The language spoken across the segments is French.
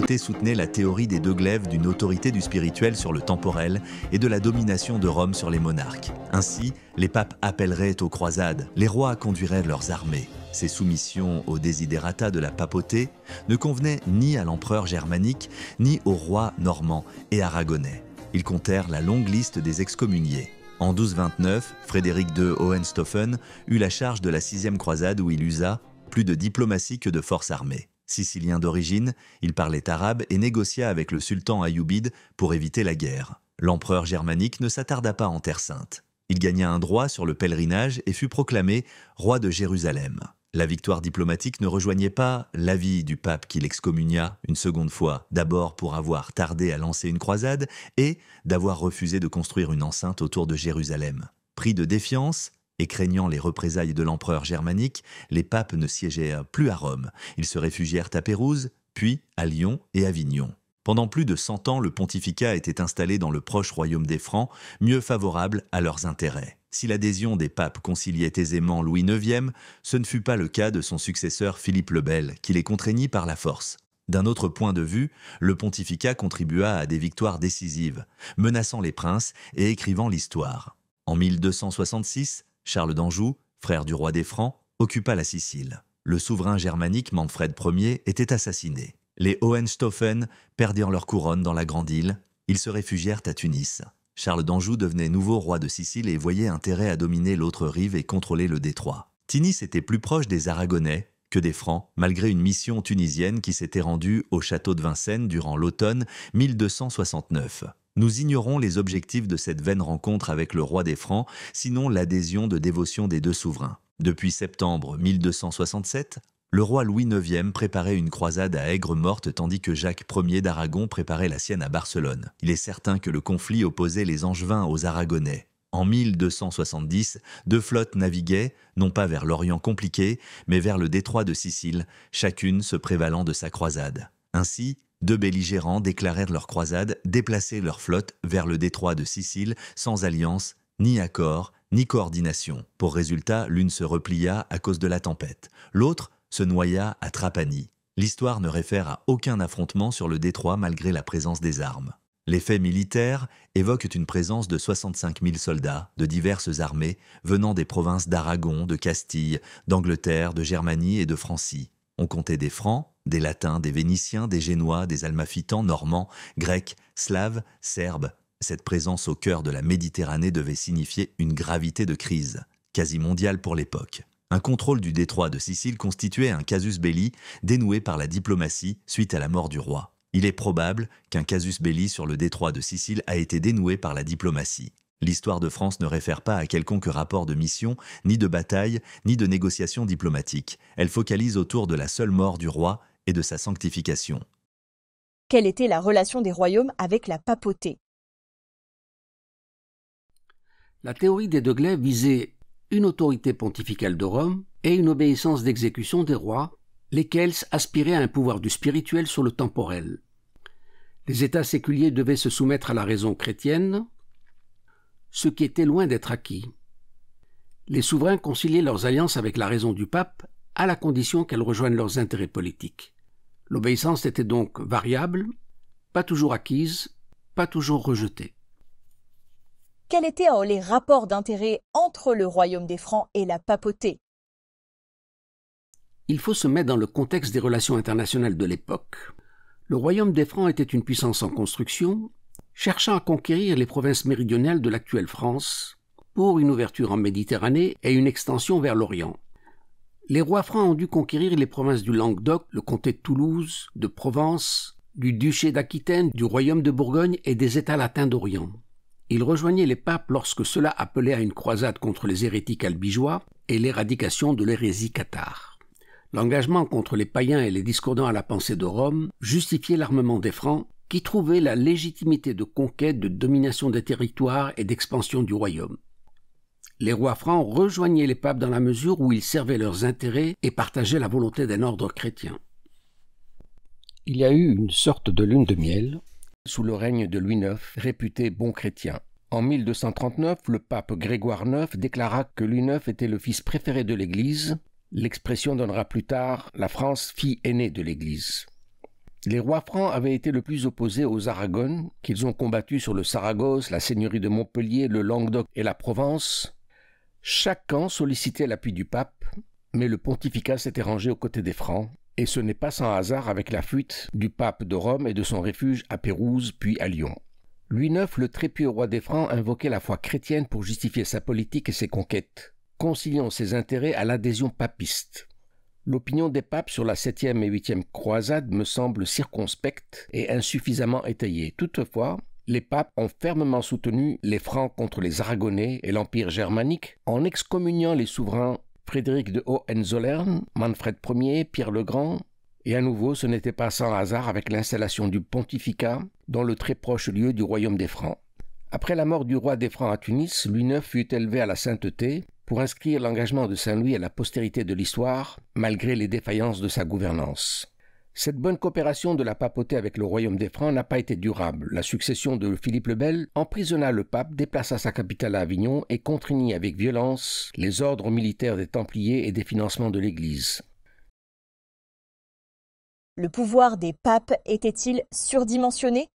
papauté soutenait la théorie des deux glaives d'une autorité du spirituel sur le temporel et de la domination de Rome sur les monarques. Ainsi, les papes appelleraient aux croisades, les rois conduiraient leurs armées. Ces soumissions aux desiderata de la papauté ne convenaient ni à l'empereur germanique, ni aux rois normands et aragonais. Ils comptèrent la longue liste des excommuniés. En 1229, Frédéric II Hohenstaufen eut la charge de la 6e croisade où il usa plus de diplomatie que de forces armées. Sicilien d'origine, il parlait arabe et négocia avec le sultan ayoubide pour éviter la guerre. L'empereur germanique ne s'attarda pas en Terre Sainte. Il gagna un droit sur le pèlerinage et fut proclamé roi de Jérusalem. La victoire diplomatique ne rejoignait pas l'avis du pape qui l'excommunia une seconde fois, d'abord pour avoir tardé à lancer une croisade et d'avoir refusé de construire une enceinte autour de Jérusalem. Pris de défiance et craignant les représailles de l'empereur germanique, les papes ne siégèrent plus à Rome. Ils se réfugièrent à Pérouse, puis à Lyon et Avignon. Pendant plus de 100 ans, le pontificat était installé dans le proche royaume des Francs, mieux favorable à leurs intérêts. Si l'adhésion des papes conciliait aisément Louis IX, ce ne fut pas le cas de son successeur Philippe le Bel, qui les contraignit par la force. D'un autre point de vue, le pontificat contribua à des victoires décisives, menaçant les princes et écrivant l'histoire. En 1266, Charles d'Anjou, frère du roi des Francs, occupa la Sicile. Le souverain germanique Manfred Ier était assassiné. Les Hohenstaufen perdirent leur couronne dans la Grande Île. Ils se réfugièrent à Tunis. Charles d'Anjou devenait nouveau roi de Sicile et voyait intérêt à dominer l'autre rive et contrôler le détroit. Tunis était plus proche des Aragonais que des Francs, malgré une mission tunisienne qui s'était rendue au château de Vincennes durant l'automne 1269. Nous ignorons les objectifs de cette vaine rencontre avec le roi des Francs, sinon l'adhésion de dévotion des deux souverains. Depuis septembre 1267, le roi Louis IX préparait une croisade à Aigues-Mortes tandis que Jacques Ier d'Aragon préparait la sienne à Barcelone. Il est certain que le conflit opposait les Angevins aux Aragonais. En 1270, deux flottes naviguaient, non pas vers l'Orient compliqué, mais vers le détroit de Sicile, chacune se prévalant de sa croisade. Ainsi, deux belligérants déclarèrent leur croisade, déplacer leur flotte vers le détroit de Sicile sans alliance, ni accord, ni coordination. Pour résultat, l'une se replia à cause de la tempête, l'autre se noya à Trapani. L'histoire ne réfère à aucun affrontement sur le détroit malgré la présence des armes. Les faits militaires évoquent une présence de 65 000 soldats de diverses armées venant des provinces d'Aragon, de Castille, d'Angleterre, de Germanie et de Francie. On comptait des Francs, des Latins, des Vénitiens, des Génois, des Almafitans, Normands, Grecs, Slaves, Serbes. Cette présence au cœur de la Méditerranée devait signifier une gravité de crise, quasi mondiale pour l'époque. Un contrôle du détroit de Sicile constituait un casus belli dénoué par la diplomatie suite à la mort du roi. Il est probable qu'un casus belli sur le détroit de Sicile a été dénoué par la diplomatie. L'histoire de France ne réfère pas à quelconque rapport de mission, ni de bataille, ni de négociation diplomatique. Elle focalise autour de la seule mort du roi et de sa sanctification. Quelle était la relation des royaumes avec la papauté? La théorie des deux glaives visait une autorité pontificale de Rome et une obéissance d'exécution des rois, lesquels aspiraient à un pouvoir du spirituel sur le temporel. Les États séculiers devaient se soumettre à la raison chrétienne, ce qui était loin d'être acquis. Les souverains conciliaient leurs alliances avec la raison du pape à la condition qu'elle rejoigne leurs intérêts politiques. L'obéissance était donc variable, pas toujours acquise, pas toujours rejetée. Quels étaient les rapports d'intérêt entre le royaume des Francs et la papauté? Il faut se mettre dans le contexte des relations internationales de l'époque. Le royaume des Francs était une puissance en construction, cherchant à conquérir les provinces méridionales de l'actuelle France pour une ouverture en Méditerranée et une extension vers l'Orient. Les rois francs ont dû conquérir les provinces du Languedoc, le comté de Toulouse, de Provence, du duché d'Aquitaine, du royaume de Bourgogne et des États latins d'Orient. Ils rejoignaient les papes lorsque cela appelait à une croisade contre les hérétiques albigeois et l'éradication de l'hérésie cathare. L'engagement contre les païens et les discordants à la pensée de Rome justifiait l'armement des Francs qui trouvaient la légitimité de conquête, de domination des territoires et d'expansion du royaume. Les rois francs rejoignaient les papes dans la mesure où ils servaient leurs intérêts et partageaient la volonté d'un ordre chrétien. Il y a eu une sorte de lune de miel sous le règne de Louis IX, réputé bon chrétien. En 1239, le pape Grégoire IX déclara que Louis IX était le fils préféré de l'Église. L'expression donnera plus tard la France fille aînée de l'Église. Les rois francs avaient été le plus opposés aux Aragones, qu'ils ont combattus sur le Saragosse, la seigneurie de Montpellier, le Languedoc et la Provence. Chaque camp sollicitait l'appui du pape, mais le pontificat s'était rangé aux côtés des Francs, et ce n'est pas sans hasard avec la fuite du pape de Rome et de son refuge à Pérouse puis à Lyon. Louis IX, le très pieux roi des Francs, invoquait la foi chrétienne pour justifier sa politique et ses conquêtes, conciliant ses intérêts à l'adhésion papiste. L'opinion des papes sur la 7e et 8e croisade me semble circonspecte et insuffisamment étayée. Toutefois, les papes ont fermement soutenu les Francs contre les Aragonais et l'Empire germanique en excommuniant les souverains Frédéric de Hohenzollern, Manfred Ier, Pierre le Grand, et à nouveau ce n'était pas sans hasard avec l'installation du pontificat dans le très proche lieu du royaume des Francs. Après la mort du roi des Francs à Tunis, Louis IX fut élevé à la sainteté pour inscrire l'engagement de Saint-Louis à la postérité de l'histoire, malgré les défaillances de sa gouvernance. Cette bonne coopération de la papauté avec le royaume des Francs n'a pas été durable. La succession de Philippe le Bel emprisonna le pape, déplaça sa capitale à Avignon et contraignit avec violence les ordres militaires des Templiers et des financements de l'Église. Le pouvoir des papes était-il surdimensionné?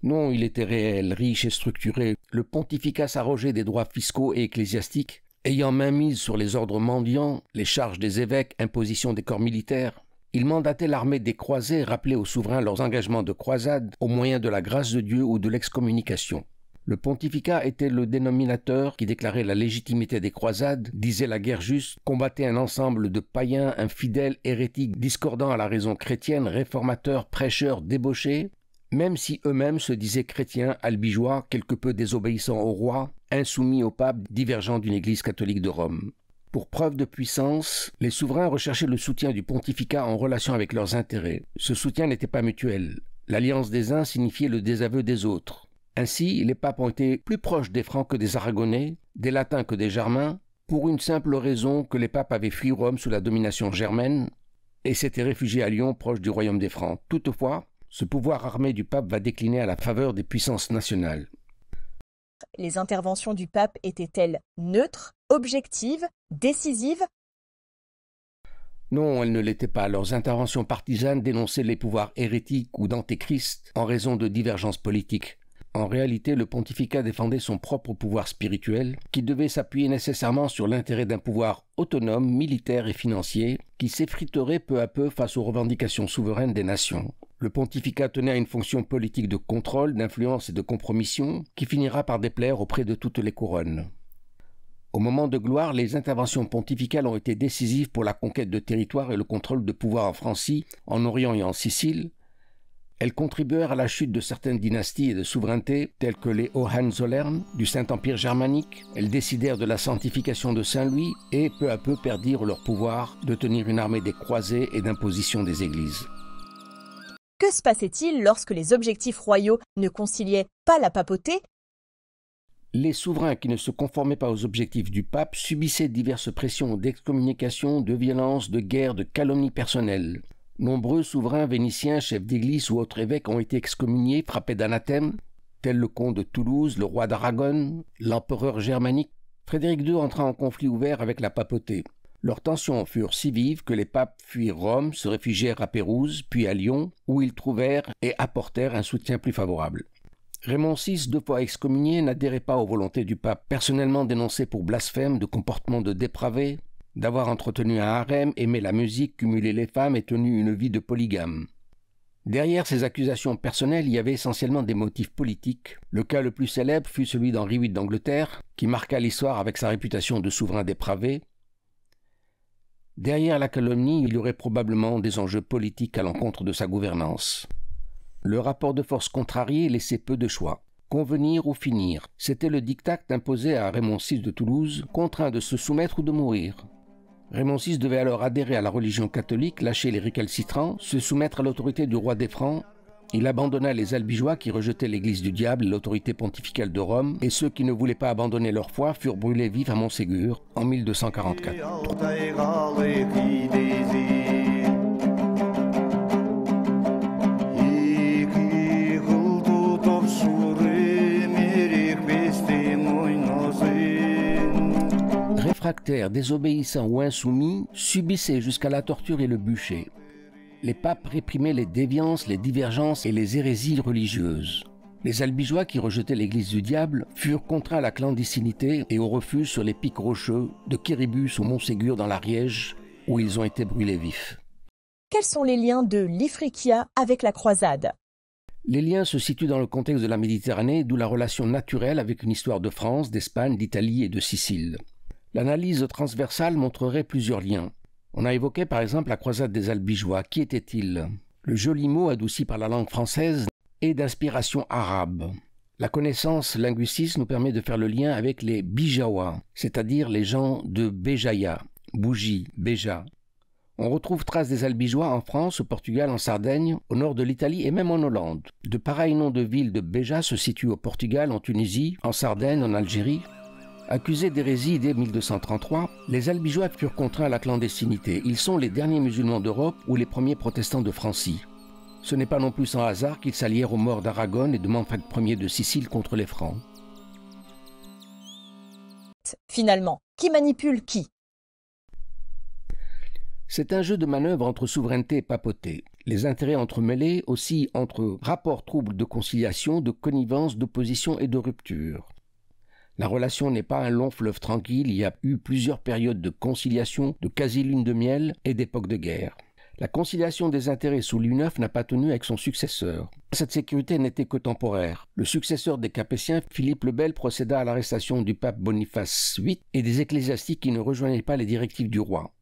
Non, il était réel, riche et structuré. Le pontificat s'arrogeait des droits fiscaux et ecclésiastiques, ayant mainmise sur les ordres mendiants, les charges des évêques, imposition des corps militaires. Il mandatait l'armée des croisés, rappelait aux souverains leurs engagements de croisade au moyen de la grâce de Dieu ou de l'excommunication. Le pontificat était le dénominateur qui déclarait la légitimité des croisades, disait la guerre juste, combattait un ensemble de païens, infidèles, hérétiques, discordants à la raison chrétienne, réformateurs, prêcheurs, débauchés, même si eux-mêmes se disaient chrétiens, albigeois, quelque peu désobéissants au roi, insoumis au pape, divergents d'une église catholique de Rome. Pour preuve de puissance, les souverains recherchaient le soutien du pontificat en relation avec leurs intérêts. Ce soutien n'était pas mutuel. L'alliance des uns signifiait le désaveu des autres. Ainsi, les papes ont été plus proches des Francs que des Aragonais, des Latins que des Germains, pour une simple raison que les papes avaient fui Rome sous la domination germaine et s'étaient réfugiés à Lyon, proche du royaume des Francs. Toutefois, ce pouvoir armé du pape va décliner à la faveur des puissances nationales. Les interventions du pape étaient-elles neutres, objectives, décisives? Non, elles ne l'étaient pas. Leurs interventions partisanes dénonçaient les pouvoirs hérétiques ou d'antéchrist en raison de divergences politiques. En réalité, le pontificat défendait son propre pouvoir spirituel, qui devait s'appuyer nécessairement sur l'intérêt d'un pouvoir autonome, militaire et financier, qui s'effriterait peu à peu face aux revendications souveraines des nations. Le pontificat tenait à une fonction politique de contrôle, d'influence et de compromission, qui finira par déplaire auprès de toutes les couronnes. Au moment de gloire, les interventions pontificales ont été décisives pour la conquête de territoires et le contrôle de pouvoir en Francie, en Orient et en Sicile. Elles contribuèrent à la chute de certaines dynasties et de souverainetés, telles que les Hohenzollern du Saint-Empire germanique. Elles décidèrent de la sanctification de Saint-Louis et peu à peu perdirent leur pouvoir de tenir une armée des croisés et d'imposition des églises. Que se passait-il lorsque les objectifs royaux ne conciliaient pas la papauté? Les souverains qui ne se conformaient pas aux objectifs du pape subissaient diverses pressions d'excommunication, de violence, de guerre, de calomnies personnelles. Nombreux souverains vénitiens, chefs d'église ou autres évêques ont été excommuniés, frappés d'anathème, tels le comte de Toulouse, le roi d'Aragon, l'empereur germanique. Frédéric II entra en conflit ouvert avec la papauté. Leurs tensions furent si vives que les papes fuirent Rome, se réfugièrent à Pérouse, puis à Lyon, où ils trouvèrent et apportèrent un soutien plus favorable. Raymond VI, 2 fois excommunié, n'adhérait pas aux volontés du pape, personnellement dénoncé pour blasphème, de comportement de dépravé, d'avoir entretenu un harem, aimé la musique, cumulé les femmes et tenu une vie de polygame. Derrière ces accusations personnelles, il y avait essentiellement des motifs politiques. Le cas le plus célèbre fut celui d'Henri VIII d'Angleterre, qui marqua l'histoire avec sa réputation de souverain dépravé. Derrière la calomnie, il y aurait probablement des enjeux politiques à l'encontre de sa gouvernance. Le rapport de force contrarié laissait peu de choix. Convenir ou finir, c'était le diktat imposé à Raymond VI de Toulouse, contraint de se soumettre ou de mourir. Raymond VI devait alors adhérer à la religion catholique, lâcher les récalcitrants, se soumettre à l'autorité du roi des Francs. Il abandonna les albigeois qui rejetaient l'église du diable et l'autorité pontificale de Rome, et ceux qui ne voulaient pas abandonner leur foi furent brûlés vifs à Montségur en 1244. Réfractaires, désobéissants ou insoumis, subissaient jusqu'à la torture et le bûcher. les papes réprimaient les déviances, les divergences et les hérésies religieuses. Les albigeois qui rejetaient l'église du diable furent contraints à la clandestinité et au refuge sur les pics rocheux de Quéribus ou Montségur dans l'Ariège, où ils ont été brûlés vifs. Quels sont les liens de l'Ifriqiya avec la croisade? Les liens se situent dans le contexte de la Méditerranée, d'où la relation naturelle avec une histoire de France, d'Espagne, d'Italie et de Sicile. L'analyse transversale montrerait plusieurs liens. On a évoqué par exemple la croisade des albigeois. Qui étaient-ils? Le joli mot adouci par la langue française est d'inspiration arabe. La connaissance linguistique nous permet de faire le lien avec les Bijawa, c'est-à-dire les gens de Béjaïa, Bougie, Béja. On retrouve traces des albigeois en France, au Portugal, en Sardaigne, au nord de l'Italie et même en Hollande. De pareils noms de villes de Béja se situent au Portugal, en Tunisie, en Sardaigne, en Algérie. Accusés d'hérésie dès 1233, les albigeois furent contraints à la clandestinité. Ils sont les derniers musulmans d'Europe ou les premiers protestants de Francie. Ce n'est pas non plus sans hasard qu'ils s'allièrent aux morts d'Aragon et de Manfred Ier de Sicile contre les Francs. Finalement, qui manipule qui? C'est un jeu de manœuvre entre souveraineté et papauté. Les intérêts entremêlés aussi entre rapports troubles de conciliation, de connivence, d'opposition et de rupture. La relation n'est pas un long fleuve tranquille, il y a eu plusieurs périodes de conciliation, de quasi-lune de miel et d'époques de guerre. La conciliation des intérêts sous Louis IX n'a pas tenu avec son successeur. Cette sécurité n'était que temporaire. Le successeur des Capétiens, Philippe le Bel, procéda à l'arrestation du pape Boniface VIII et des ecclésiastiques qui ne rejoignaient pas les directives du roi.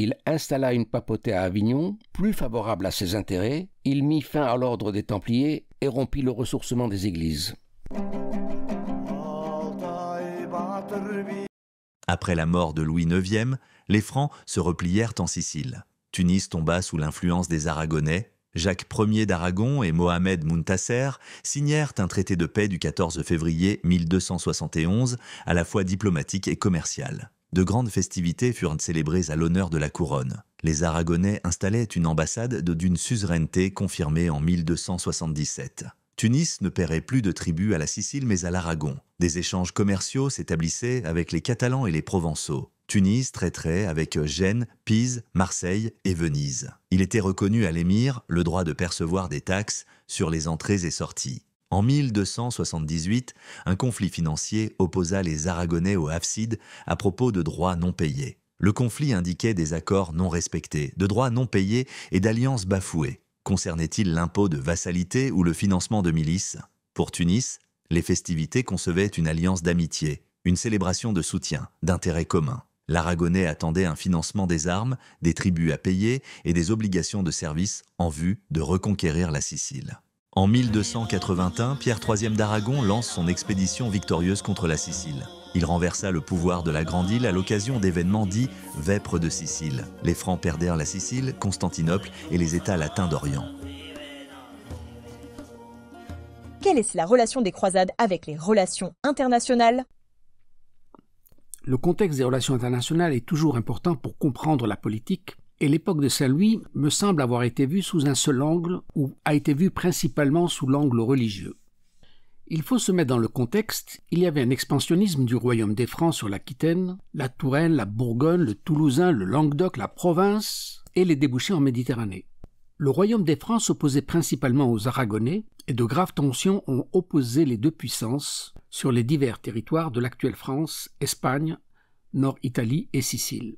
Il installa une papauté à Avignon, plus favorable à ses intérêts, il mit fin à l'ordre des Templiers et rompit le ressourcement des églises. Après la mort de Louis IX, les Francs se replièrent en Sicile. Tunis tomba sous l'influence des Aragonais. Jacques Ier d'Aragon et Mohamed Muntasser signèrent un traité de paix du 14 février 1271, à la fois diplomatique et commercial. De grandes festivités furent célébrées à l'honneur de la couronne. Les Aragonais installaient une ambassade d'une suzeraineté confirmée en 1277. Tunis ne paierait plus de tribut à la Sicile mais à l'Aragon. Des échanges commerciaux s'établissaient avec les Catalans et les Provençaux. Tunis traiterait avec Gênes, Pise, Marseille et Venise. Il était reconnu à l'émir le droit de percevoir des taxes sur les entrées et sorties. En 1278, un conflit financier opposa les Aragonais aux Hafsides à propos de droits non payés. Le conflit indiquait des accords non respectés, de droits non payés et d'alliances bafouées. Concernait-il l'impôt de vassalité ou le financement de milices? Pour Tunis, les festivités concevaient une alliance d'amitié, une célébration de soutien, d'intérêt commun. L'Aragonais attendait un financement des armes, des tributs à payer et des obligations de service en vue de reconquérir la Sicile. En 1281, Pierre III d'Aragon lance son expédition victorieuse contre la Sicile. Il renversa le pouvoir de la Grande Île à l'occasion d'événements dits « Vêpres de Sicile ». Les Francs perdèrent la Sicile, Constantinople et les États latins d'Orient. Quelle est la relation des croisades avec les relations internationales? Le contexte des relations internationales est toujours important pour comprendre la politique, et l'époque de Saint-Louis me semble avoir été vue sous un seul angle, ou a été vue principalement sous l'angle religieux. Il faut se mettre dans le contexte, il y avait un expansionnisme du royaume des Francs sur l'Aquitaine, la Touraine, la Bourgogne, le Toulousain, le Languedoc, la Provence et les débouchés en Méditerranée. Le royaume des Francs s'opposait principalement aux Aragonais et de graves tensions ont opposé les deux puissances sur les divers territoires de l'actuelle France, Espagne, Nord-Italie et Sicile.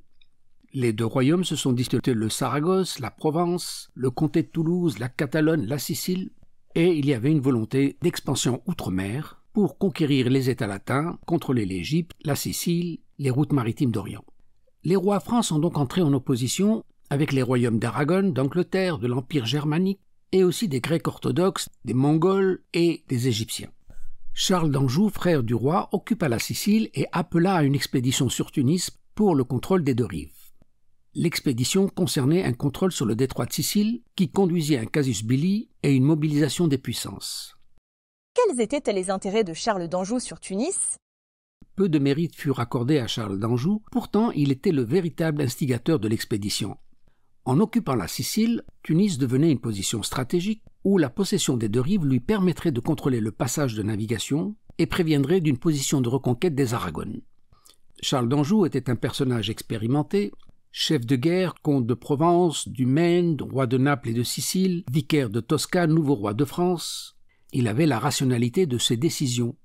Les deux royaumes se sont disputés le Saragosse, la Provence, le comté de Toulouse, la Catalogne, la Sicile, et il y avait une volonté d'expansion outre-mer pour conquérir les États latins, contrôler l'Égypte, la Sicile, les routes maritimes d'Orient. Les rois francs sont donc entrés en opposition avec les royaumes d'Aragon, d'Angleterre, de l'Empire germanique, et aussi des Grecs orthodoxes, des Mongols et des Égyptiens. Charles d'Anjou, frère du roi, occupa la Sicile et appela à une expédition sur Tunis pour le contrôle des deux rives. L'expédition concernait un contrôle sur le détroit de Sicile qui conduisit à un casus belli et une mobilisation des puissances. Quels étaient les intérêts de Charles d'Anjou sur Tunis? Peu de mérites furent accordés à Charles d'Anjou, pourtant il était le véritable instigateur de l'expédition. En occupant la Sicile, Tunis devenait une position stratégique où la possession des deux rives lui permettrait de contrôler le passage de navigation et préviendrait d'une position de reconquête des Aragones. Charles d'Anjou était un personnage expérimenté, Chef de guerre, comte de Provence, du Maine, roi de Naples et de Sicile, vicaire de Toscane, nouveau roi de France, il avait la rationalité de ses décisions.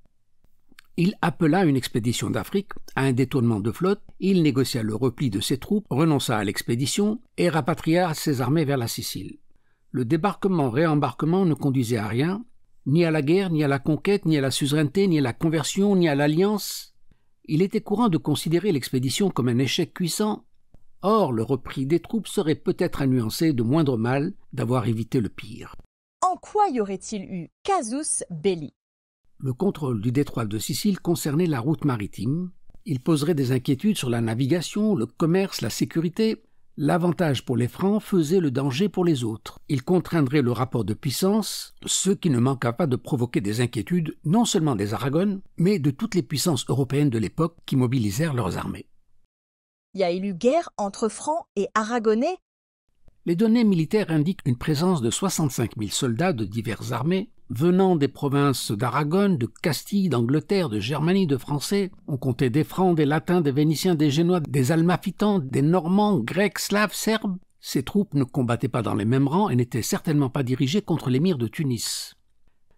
Il appela une expédition d'Afrique à un détournement de flotte, il négocia le repli de ses troupes, renonça à l'expédition et rapatria ses armées vers la Sicile. Le débarquement-réembarquement ne conduisait à rien, ni à la guerre, ni à la conquête, ni à la suzeraineté, ni à la conversion, ni à l'alliance. Il était courant de considérer l'expédition comme un échec cuisant. Or, le repli des troupes serait peut-être à nuancer de moindre mal d'avoir évité le pire. En quoi y aurait-il eu casus belli? Le contrôle du détroit de Sicile concernait la route maritime. Il poserait des inquiétudes sur la navigation, le commerce, la sécurité. L'avantage pour les Francs faisait le danger pour les autres. Il contraindrait le rapport de puissance, ce qui ne manqua pas de provoquer des inquiétudes non seulement des Aragones, mais de toutes les puissances européennes de l'époque qui mobilisèrent leurs armées. Y a-t-il eu guerre entre Francs et Aragonais? Les données militaires indiquent une présence de 65 000 soldats de diverses armées, venant des provinces d'Aragon, de Castille, d'Angleterre, de Germanie, de Français. On comptait des Francs, des Latins, des Vénitiens, des Génois, des Almafitans, des Normands, Grecs, Slaves, Serbes. Ces troupes ne combattaient pas dans les mêmes rangs et n'étaient certainement pas dirigées contre l'émir de Tunis.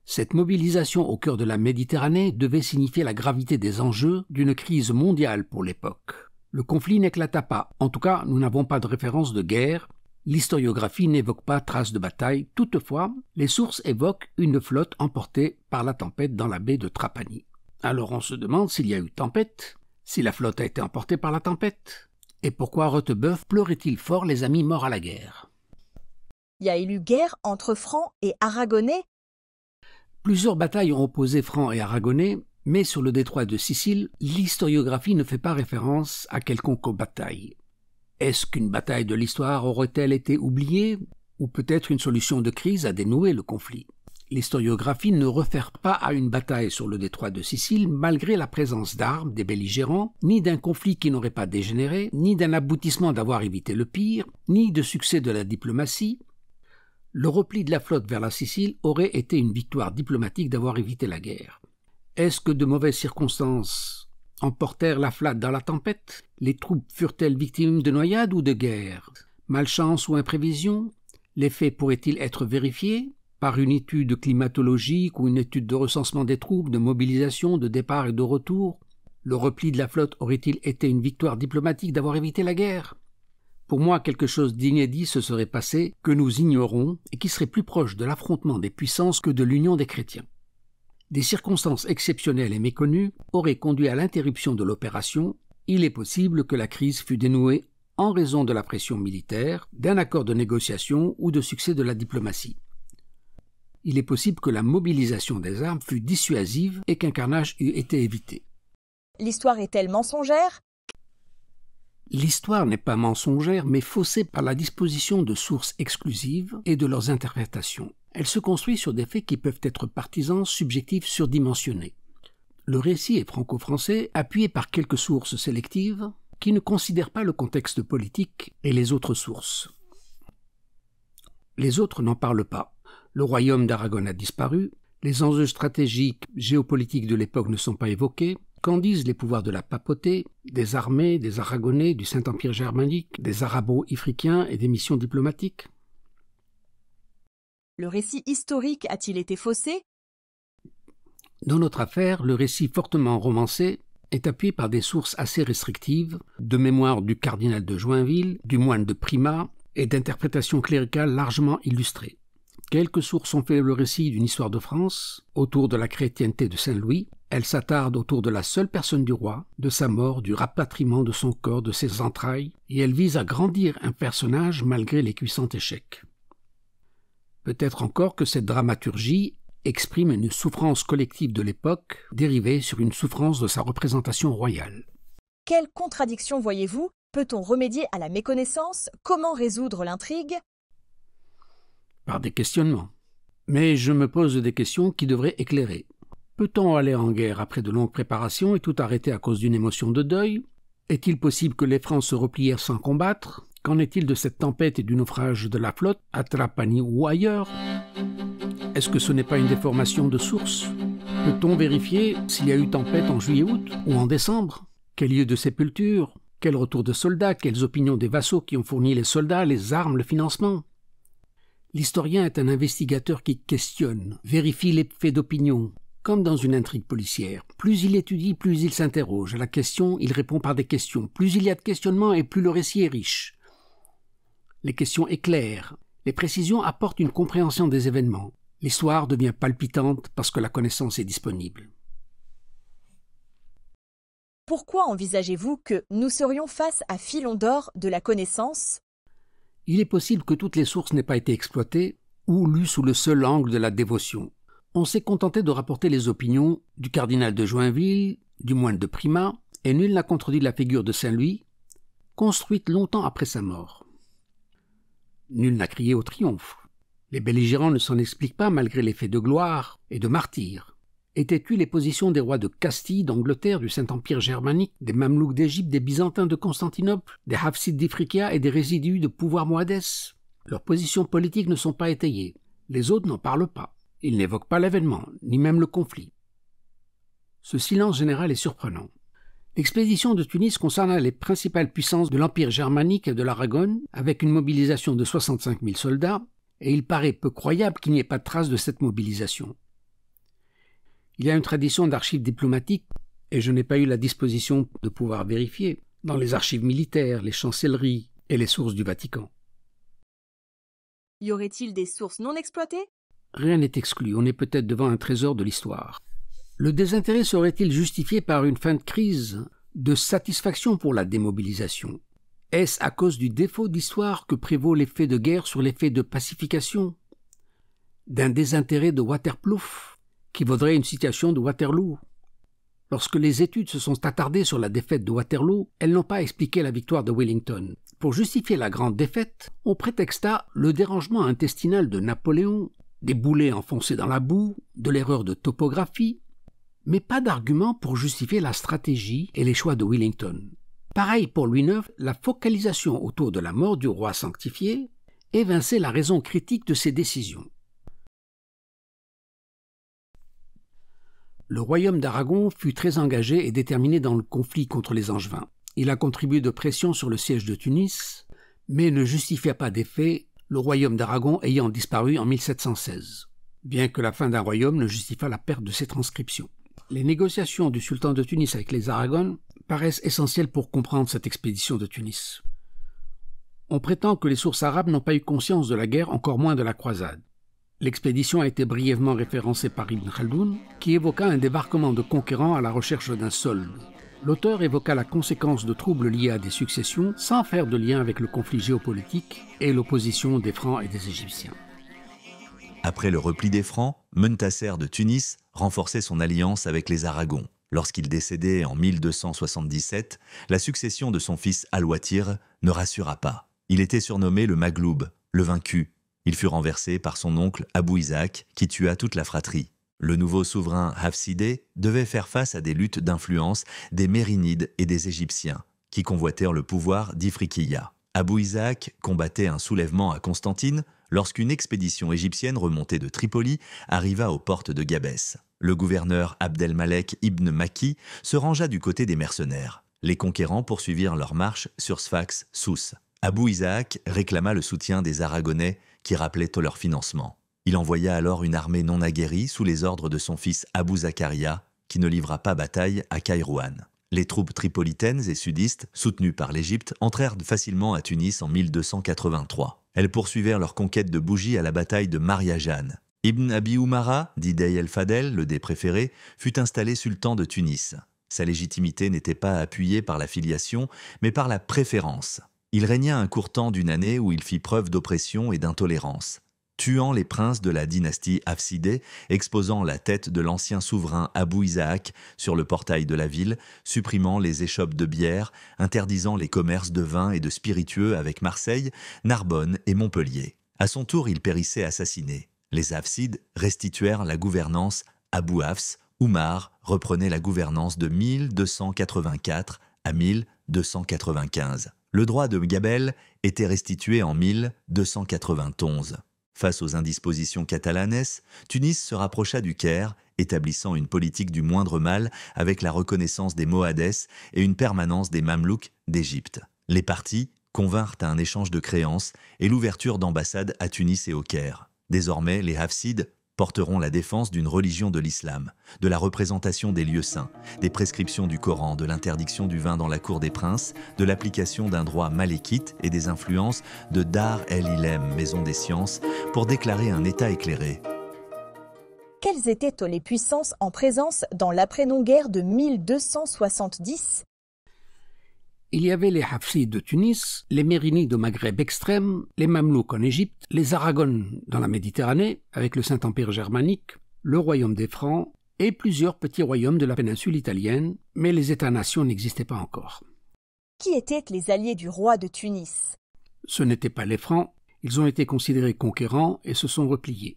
Cette mobilisation au cœur de la Méditerranée devait signifier la gravité des enjeux d'une crise mondiale pour l'époque. Le conflit n'éclata pas. En tout cas, nous n'avons pas de référence de guerre. L'historiographie n'évoque pas trace de bataille. Toutefois, les sources évoquent une flotte emportée par la tempête dans la baie de Trapani. Alors on se demande s'il y a eu tempête, si la flotte a été emportée par la tempête. Et pourquoi Rotebeuf pleurait-il fort les amis morts à la guerre? Y a-t-il eu guerre entre Francs et Aragonais? Plusieurs batailles ont opposé Francs et Aragonais, mais sur le détroit de Sicile, l'historiographie ne fait pas référence à quelconque bataille. Est-ce qu'une bataille de l'histoire aurait-elle été oubliée, ou peut-être une solution de crise à dénouer le conflit? L'historiographie ne réfère pas à une bataille sur le détroit de Sicile, malgré la présence d'armes, des belligérants, ni d'un conflit qui n'aurait pas dégénéré, ni d'un aboutissement d'avoir évité le pire, ni de succès de la diplomatie. Le repli de la flotte vers la Sicile aurait été une victoire diplomatique d'avoir évité la guerre. Est-ce que de mauvaises circonstances emportèrent la flotte dans la tempête? Les troupes furent-elles victimes de noyades ou de guerre? Malchance ou imprévision? Les faits pourraient-ils être vérifiés par une étude climatologique ou une étude de recensement des troupes, de mobilisation, de départ et de retour? Le repli de la flotte aurait-il été une victoire diplomatique d'avoir évité la guerre? Pour moi, quelque chose d'inédit se serait passé, que nous ignorons, et qui serait plus proche de l'affrontement des puissances que de l'union des chrétiens. Des circonstances exceptionnelles et méconnues auraient conduit à l'interruption de l'opération. Il est possible que la crise fût dénouée en raison de la pression militaire, d'un accord de négociation ou de succès de la diplomatie. Il est possible que la mobilisation des armes fût dissuasive et qu'un carnage eût été évité. L'histoire est-elle mensongère? L'histoire n'est pas mensongère, mais faussée par la disposition de sources exclusives et de leurs interprétations. Elle se construit sur des faits qui peuvent être partisans, subjectifs, surdimensionnés. Le récit est franco-français, appuyé par quelques sources sélectives qui ne considèrent pas le contexte politique et les autres sources. Les autres n'en parlent pas. Le royaume d'Aragon a disparu, les enjeux stratégiques, géopolitiques de l'époque ne sont pas évoqués. Qu'en disent les pouvoirs de la papauté, des armées, des Aragonais, du Saint-Empire germanique, des Arabo-Ifriqiens et des missions diplomatiques? Le récit historique a-t-il été faussé? Dans notre affaire, le récit fortement romancé est appuyé par des sources assez restrictives, de mémoire du cardinal de Joinville, du moine de Prima et d'interprétations cléricales largement illustrées. Quelques sources ont fait le récit d'une histoire de France, autour de la chrétienté de Saint-Louis. Elle s'attarde autour de la seule personne du roi, de sa mort, du rapatriement de son corps, de ses entrailles, et elle vise à grandir un personnage malgré les puissants échecs. Peut-être encore que cette dramaturgie exprime une souffrance collective de l'époque, dérivée sur une souffrance de sa représentation royale. Quelle contradiction voyez-vous? Peut-on remédier à la méconnaissance? Comment résoudre l'intrigue? Par des questionnements. Mais je me pose des questions qui devraient éclairer. Peut-on aller en guerre après de longues préparations et tout arrêter à cause d'une émotion de deuil? Est-il possible que les Francs se replièrent sans combattre? Qu'en est-il de cette tempête et du naufrage de la flotte, à Trapani ou ailleurs? Est-ce que ce n'est pas une déformation de source? Peut-on vérifier s'il y a eu tempête en juillet-août ou en décembre? Quel lieu de sépulture? Quel retour de soldats, quelles opinions des vassaux qui ont fourni les soldats, les armes, le financement? L'historien est un investigateur qui questionne, vérifie les faits d'opinion, comme dans une intrigue policière. Plus il étudie, plus il s'interroge. À la question, il répond par des questions. Plus il y a de questionnements et plus le récit est riche. Les questions éclairent. Les précisions apportent une compréhension des événements. L'histoire devient palpitante parce que la connaissance est disponible. Pourquoi envisagez-vous que nous serions face à filon d'or de la connaissance? Il est possible que toutes les sources n'aient pas été exploitées ou lues sous le seul angle de la dévotion. On s'est contenté de rapporter les opinions du cardinal de Joinville, du moine de Prima, et nul n'a contredit la figure de Saint-Louis, construite longtemps après sa mort. Nul n'a crié au triomphe. Les belligérants ne s'en expliquent pas malgré les faits de gloire et de martyrs. Étaient-tu les positions des rois de Castille, d'Angleterre, du Saint-Empire germanique, des Mamelouks d'Égypte, des Byzantins de Constantinople, des Hafsides d'Ifriqiya et des résidus de pouvoir mohadès? Leurs positions politiques ne sont pas étayées. Les autres n'en parlent pas. Ils n'évoquent pas l'événement, ni même le conflit. Ce silence général est surprenant. L'expédition de Tunis concerna les principales puissances de l'Empire germanique et de l'Aragon, avec une mobilisation de 65 000 soldats, et il paraît peu croyable qu'il n'y ait pas de trace de cette mobilisation. Il y a une tradition d'archives diplomatiques, et je n'ai pas eu la disposition de pouvoir vérifier, dans les archives militaires, les chancelleries et les sources du Vatican. Y aurait-il des sources non exploitées? Rien n'est exclu, on est peut-être devant un trésor de l'histoire. Le désintérêt serait-il justifié par une fin de crise de satisfaction pour la démobilisation? Est-ce à cause du défaut d'histoire que prévaut l'effet de guerre sur l'effet de pacification? D'un désintérêt de Waterplouf, qui vaudrait une citation de Waterloo? Lorsque les études se sont attardées sur la défaite de Waterloo, elles n'ont pas expliqué la victoire de Wellington. Pour justifier la grande défaite, on prétexta le dérangement intestinal de Napoléon, des boulets enfoncés dans la boue, de l'erreur de topographie, mais pas d'argument pour justifier la stratégie et les choix de Wellington. Pareil pour Louis IX, la focalisation autour de la mort du roi sanctifié évinçait la raison critique de ses décisions. Le royaume d'Aragon fut très engagé et déterminé dans le conflit contre les Angevins. Il a contribué de pression sur le siège de Tunis, mais ne justifia pas d'effet, le royaume d'Aragon ayant disparu en 1716, bien que la fin d'un royaume ne justifiât la perte de ses transcriptions. Les négociations du sultan de Tunis avec les Aragones paraissent essentielles pour comprendre cette expédition de Tunis. On prétend que les sources arabes n'ont pas eu conscience de la guerre, encore moins de la croisade. L'expédition a été brièvement référencée par Ibn Khaldoun, qui évoqua un débarquement de conquérants à la recherche d'un solde. L'auteur évoqua la conséquence de troubles liés à des successions sans faire de lien avec le conflit géopolitique et l'opposition des Francs et des Égyptiens. Après le repli des Francs, Muntasser de Tunis renforçait son alliance avec les Aragons. Lorsqu'il décédait en 1277, la succession de son fils Al-Watir ne rassura pas. Il était surnommé le Magloub, le vaincu. Il fut renversé par son oncle Abou Isaac, qui tua toute la fratrie. Le nouveau souverain Hafsidé devait faire face à des luttes d'influence des Mérinides et des Égyptiens, qui convoitèrent le pouvoir d'Ifriqiya. Abou Isaac combattait un soulèvement à Constantine lorsqu'une expédition égyptienne remontée de Tripoli arriva aux portes de Gabès. Le gouverneur Abdelmalek ibn Maki se rangea du côté des mercenaires. Les conquérants poursuivirent leur marche sur Sfax, Sousse. Abou Isaac réclama le soutien des Aragonais qui rappelaient leur financement. Il envoya alors une armée non aguerrie sous les ordres de son fils Abou Zakaria, qui ne livra pas bataille à Kairouan. Les troupes tripolitaines et sudistes, soutenues par l'Égypte, entrèrent facilement à Tunis en 1283. Elles poursuivirent leur conquête de Bougie à la bataille de Mariajan. Ibn Abi Oumara, dit Dey el-Fadel, le dé préféré, fut installé sultan de Tunis. Sa légitimité n'était pas appuyée par la filiation, mais par la préférence. Il régna un court temps d'une année où il fit preuve d'oppression et d'intolérance, tuant les princes de la dynastie Hafsidée, exposant la tête de l'ancien souverain Abou Isaac sur le portail de la ville, supprimant les échoppes de bière, interdisant les commerces de vin et de spiritueux avec Marseille, Narbonne et Montpellier. À son tour, il périssait assassiné. Les Hafsides restituèrent la gouvernance à Abou Hafs. Oumar reprenait la gouvernance de 1284 à 1295. Le droit de Gabel était restitué en 1291. Face aux indispositions catalanes, Tunis se rapprocha du Caire, établissant une politique du moindre mal avec la reconnaissance des Mohadès et une permanence des Mamelouks d'Égypte. Les partis convinrent à un échange de créances et l'ouverture d'ambassades à Tunis et au Caire. Désormais, les Hafsides porteront la défense d'une religion de l'islam, de la représentation des lieux saints, des prescriptions du Coran, de l'interdiction du vin dans la cour des princes, de l'application d'un droit malékite et des influences de Dar el-Ilem, maison des sciences, pour déclarer un État éclairé. Quelles étaient les puissances en présence dans l'après-non-guerre de 1270 ? Il y avait les Hafsides de Tunis, les Mérinides au Maghreb extrême, les Mamelouks en Égypte, les Aragones dans la Méditerranée, avec le Saint-Empire germanique, le royaume des Francs et plusieurs petits royaumes de la péninsule italienne, mais les États-nations n'existaient pas encore. Qui étaient les alliés du roi de Tunis ? Ce n'étaient pas les Francs, ils ont été considérés conquérants et se sont repliés.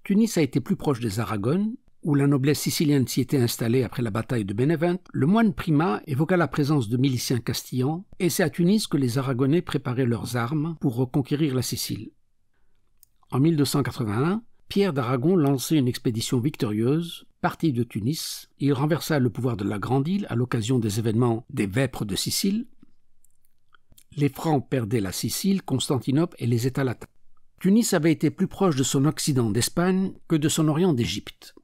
Tunis a été plus proche des Aragones, où la noblesse sicilienne s'y était installée après la bataille de Bénévent. Le moine Prima évoqua la présence de miliciens castillans, et c'est à Tunis que les Aragonais préparaient leurs armes pour reconquérir la Sicile. En 1281, Pierre d'Aragon lançait une expédition victorieuse, partie de Tunis. Il renversa le pouvoir de la Grande Île à l'occasion des événements des Vêpres de Sicile. Les Francs perdaient la Sicile, Constantinople et les États latins. Tunis avait été plus proche de son occident d'Espagne que de son orient d'Égypte.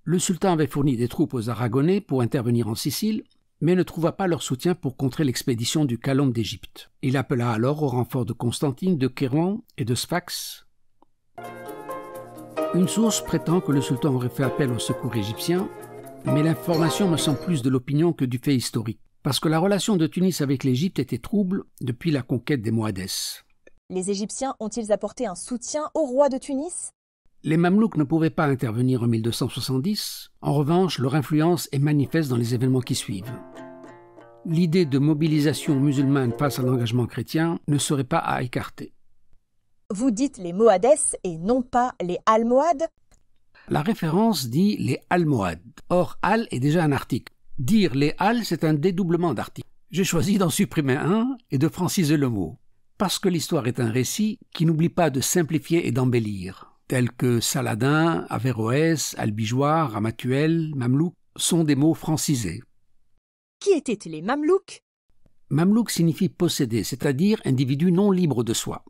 Le sultan avait fourni des troupes aux Aragonais pour intervenir en Sicile, mais ne trouva pas leur soutien pour contrer l'expédition du Calombe d'Égypte. Il appela alors au renfort de Constantine, de Khérouan et de Sfax. Une source prétend que le sultan aurait fait appel au secours égyptien, mais l'information me semble plus de l'opinion que du fait historique, parce que la relation de Tunis avec l'Égypte était trouble depuis la conquête des Mohadès. Les Égyptiens ont-ils apporté un soutien au roi de Tunis ? Les Mamelouks ne pouvaient pas intervenir en 1270. En revanche, leur influence est manifeste dans les événements qui suivent. L'idée de mobilisation musulmane face à l'engagement chrétien ne serait pas à écarter. Vous dites les Mohadès et non pas les Almohades ? La référence dit les Almohades. Or, Al est déjà un article. Dire les Al, c'est un dédoublement d'article. J'ai choisi d'en supprimer un et de franciser le mot. Parce que l'histoire est un récit qui n'oublie pas de simplifier et d'embellir. Tels que Saladin, Averroès, Albigeois, Ramatuel, Mamelouk, sont des mots francisés. Qui étaient les Mamelouks ? Mamelouk signifie posséder, c'est-à-dire individu non libre de soi.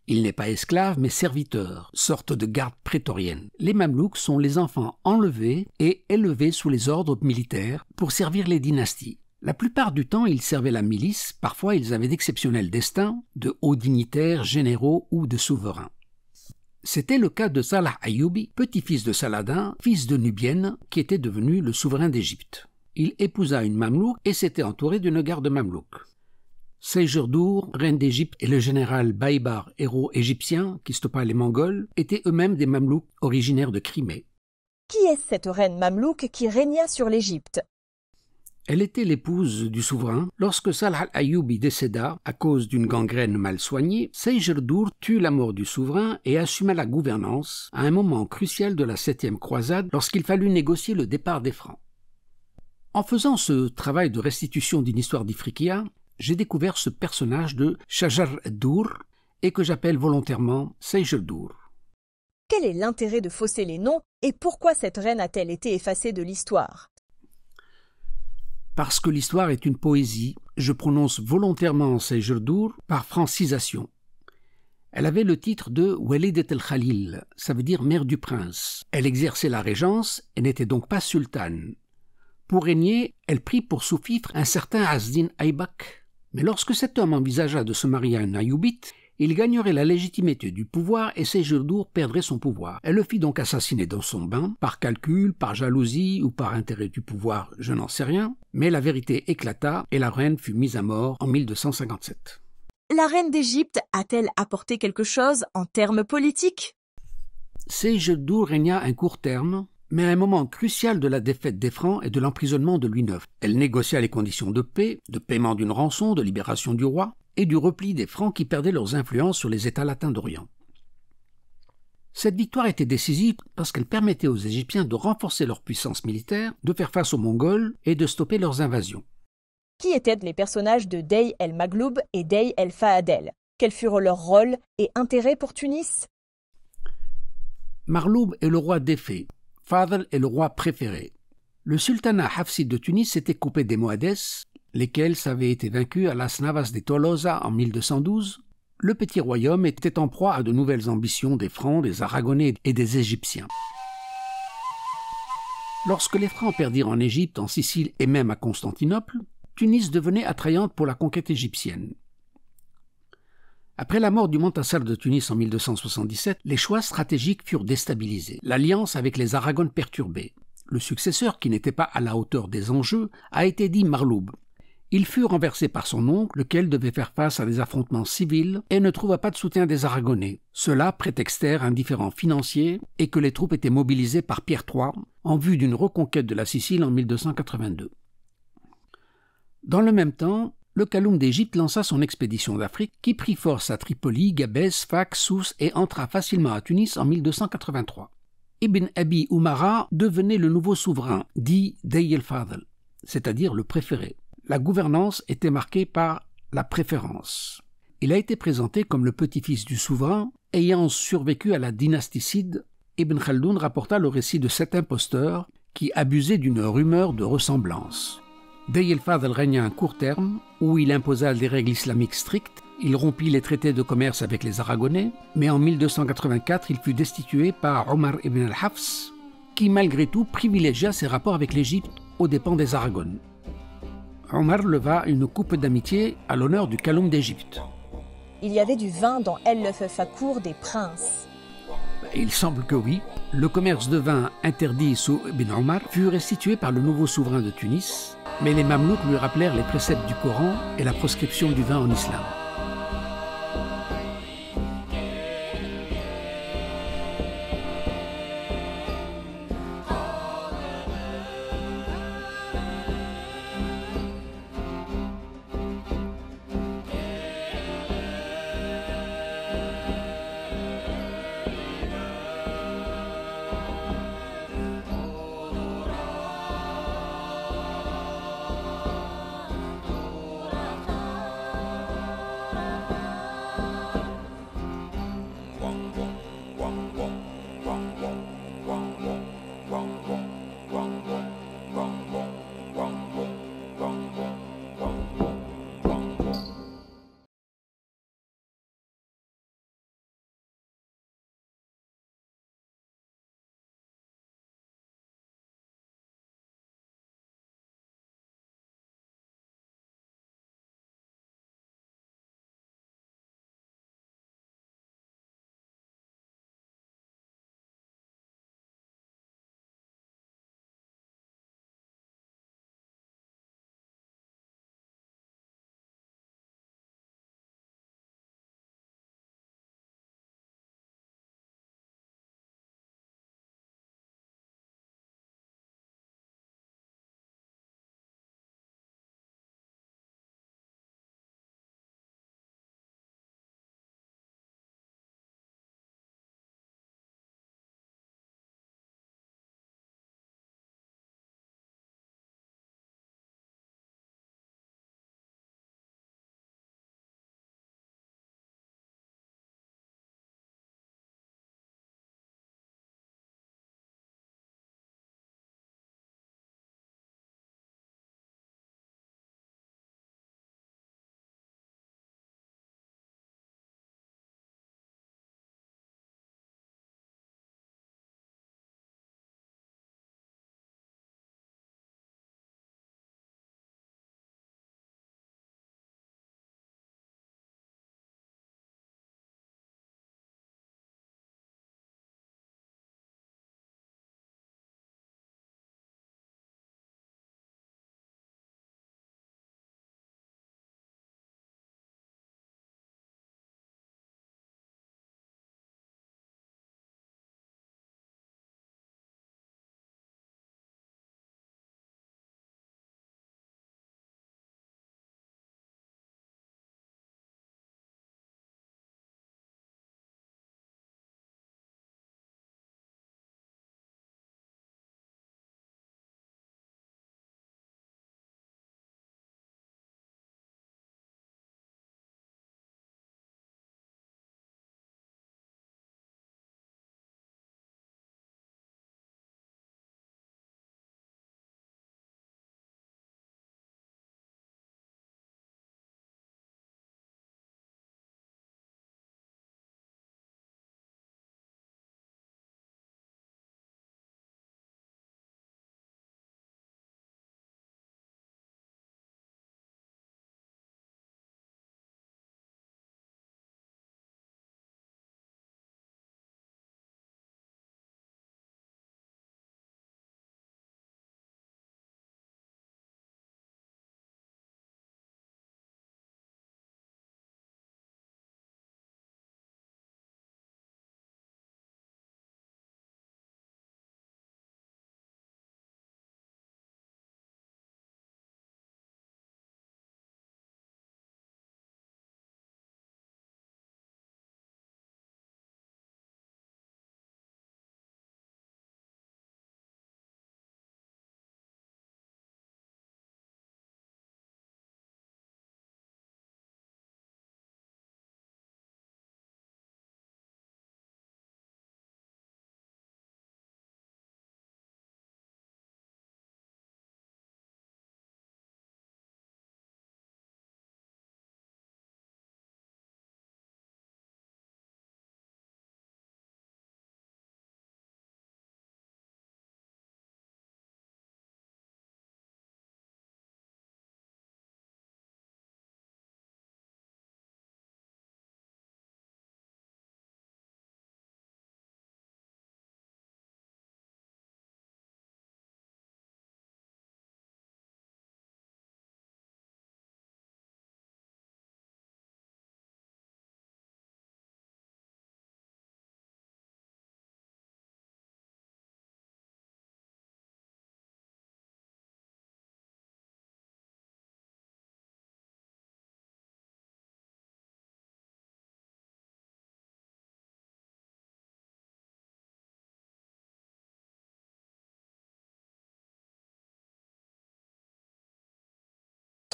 Il n'est pas esclave, mais serviteur, sorte de garde prétorienne. Les Mamelouks sont les enfants enlevés et élevés sous les ordres militaires pour servir les dynasties. La plupart du temps, ils servaient la milice, parfois ils avaient d'exceptionnels destins, de hauts dignitaires, généraux ou de souverains. C'était le cas de Salah Ayyoubi, petit-fils de Saladin, fils de Nubienne, qui était devenu le souverain d'Égypte. Il épousa une Mamelouk et s'était entouré d'une garde Mamelouk. Seygerdour, reine d'Égypte, et le général Baïbar, héros égyptien, qui stoppa les Mongols, étaient eux-mêmes des Mamelouks originaires de Crimée. Qui est cette reine Mamelouk qui régna sur l'Égypte ? Elle était l'épouse du souverain. Lorsque Salah Ayyoubi décéda à cause d'une gangrène mal soignée, Seygerdour tut la mort du souverain et assuma la gouvernance à un moment crucial de la 7e croisade lorsqu'il fallut négocier le départ des Francs. En faisant ce travail de restitution d'une histoire d'Ifriqiya, j'ai découvert ce personnage de Shajar Dour et que j'appelle volontairement Seygerdour. Quel est l'intérêt de fausser les noms et pourquoi cette reine a-t-elle été effacée de l'histoire ? Parce que l'histoire est une poésie, je prononce volontairement Seygerdour par francisation. Elle avait le titre de Walidat el-Khalil, ça veut dire mère du prince. Elle exerçait la régence et n'était donc pas sultane. Pour régner, elle prit pour sous-fifre un certain Azdin Aybak. Mais lorsque cet homme envisagea de se marier à un Ayoubite, il gagnerait la légitimité du pouvoir et Seygerdour perdrait son pouvoir. Elle le fit donc assassiner dans son bain, par calcul, par jalousie ou par intérêt du pouvoir, je n'en sais rien, mais la vérité éclata et la reine fut mise à mort en 1257. La reine d'Égypte a-t-elle apporté quelque chose en termes politiques ? Seygerdour régna un court terme, mais à un moment crucial de la défaite des Francs et de l'emprisonnement de Louis IX. Elle négocia les conditions de paix, de paiement d'une rançon, de libération du roi, et du repli des Francs qui perdaient leurs influences sur les États latins d'Orient. Cette victoire était décisive parce qu'elle permettait aux Égyptiens de renforcer leur puissance militaire, de faire face aux Mongols et de stopper leurs invasions. Qui étaient les personnages de Dey el-Magloub et Dey el-Fahadel ? Quels furent leurs rôles et intérêts pour Tunis ? Marloub est le roi défait, Fadl est le roi préféré. Le sultanat hafside de Tunis s'était coupé des Mohades, lesquels avaient été vaincus à Las Navas de Tolosa en 1212. Le petit royaume était en proie à de nouvelles ambitions des Francs, des Aragonais et des Égyptiens. Lorsque les Francs perdirent en Égypte, en Sicile et même à Constantinople, Tunis devenait attrayante pour la conquête égyptienne. Après la mort du Montassar de Tunis en 1277, les choix stratégiques furent déstabilisés, l'alliance avec les Aragones perturbée. Le successeur, qui n'était pas à la hauteur des enjeux, a été dit Marloub. Il fut renversé par son oncle, lequel devait faire face à des affrontements civils et ne trouva pas de soutien des Aragonais. Cela prétextèrent un différend financier et que les troupes étaient mobilisées par Pierre III en vue d'une reconquête de la Sicile en 1282. Dans le même temps, le Kaloum d'Égypte lança son expédition d'Afrique qui prit force à Tripoli, Gabès, Fax, Sousse et entra facilement à Tunis en 1283. Ibn Abi Oumara devenait le nouveau souverain, dit Dey el-Fadl, c'est-à-dire le préféré. La gouvernance était marquée par la préférence. Il a été présenté comme le petit-fils du souverain, ayant survécu à la dynasticide. Ibn Khaldoun rapporta le récit de cet imposteur qui abusait d'une rumeur de ressemblance. Dey el-Fadl régna un court terme, où il imposa des règles islamiques strictes. Il rompit les traités de commerce avec les Aragonais, mais en 1284, il fut destitué par Omar ibn al-Hafs, qui malgré tout privilégia ses rapports avec l'Égypte aux dépens des Aragones. Omar leva une coupe d'amitié à l'honneur du Kaloum d'Égypte. Il y avait du vin dans El-Fakour des princes. Il semble que oui. Le commerce de vin interdit sous Ibn Omar fut restitué par le nouveau souverain de Tunis, mais les Mamelouks lui rappelèrent les préceptes du Coran et la proscription du vin en islam.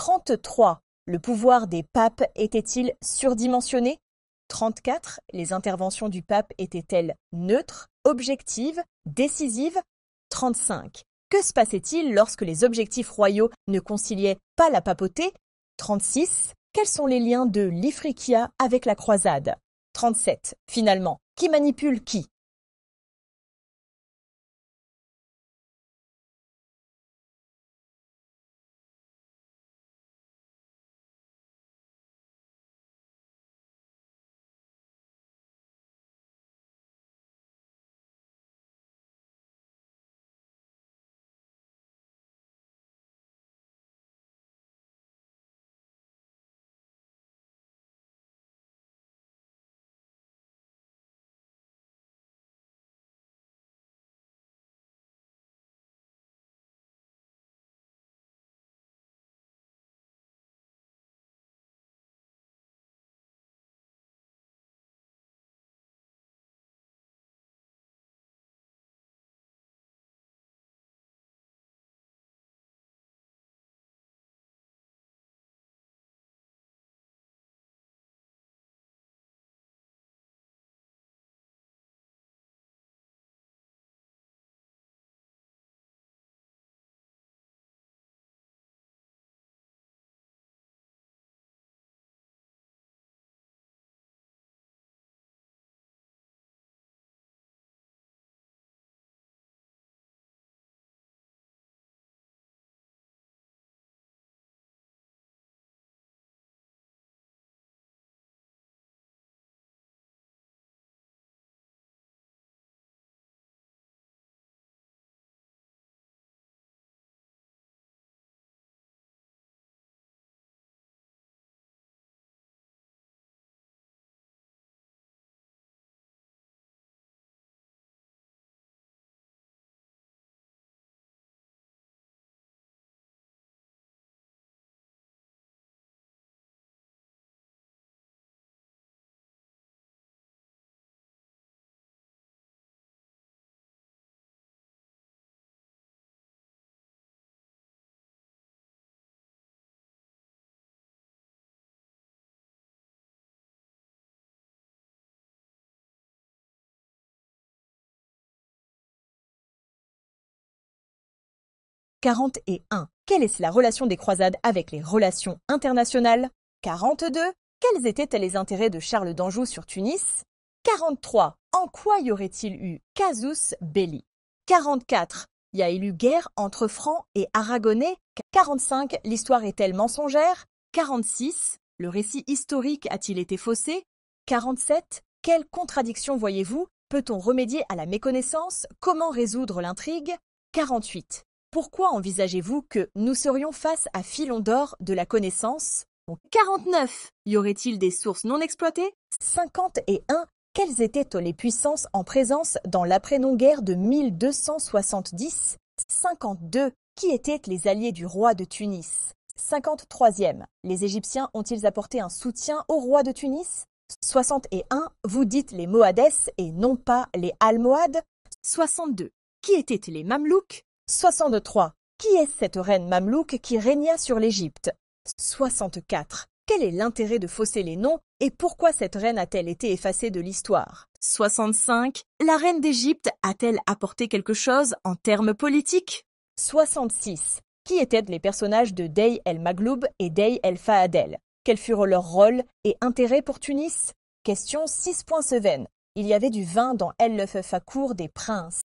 33. Le pouvoir des papes était-il surdimensionné? 34. Les interventions du pape étaient-elles neutres, objectives, décisives? 35. Que se passait-il lorsque les objectifs royaux ne conciliaient pas la papauté? 36. Quels sont les liens de l'Ifriqiya avec la croisade? 37. Finalement, qui manipule qui? « 41. Quelle est la relation des croisades avec les relations internationales? 42. Quels étaient les intérêts de Charles d'Anjou sur Tunis? 43. En quoi y aurait-il eu casus belli? 44. Y a-t-il eu guerre entre Francs et Aragonais? 45. L'histoire est-elle mensongère? 46. Le récit historique a-t-il été faussé? 47. Quelle contradiction voyez-vous? Peut-on remédier à la méconnaissance? Comment résoudre l'intrigue? 48. Pourquoi envisagez-vous que nous serions face à filon d'or de la connaissance? 49. Y aurait-il des sources non exploitées? 51. Quelles étaient les puissances en présence dans l'après-non-guerre de 1270? 52. Qui étaient les alliés du roi de Tunis? 53e. Les Égyptiens ont-ils apporté un soutien au roi de Tunis? 61. Vous dites les Mohades et non pas les Almohades? 62. Qui étaient les Mamelouks? 63. Qui est cette reine mamelouk qui régna sur l'Égypte? 64. Quel est l'intérêt de fausser les noms et pourquoi cette reine a-t-elle été effacée de l'histoire? 65. La reine d'Égypte a-t-elle apporté quelque chose en termes politiques? 66. Qui étaient les personnages de Dey el-Magloub et Dey el-Fahadel? Quels furent leurs rôles et intérêts pour Tunis? Question 6.7. Il y avait du vin dans El Fakour des princes.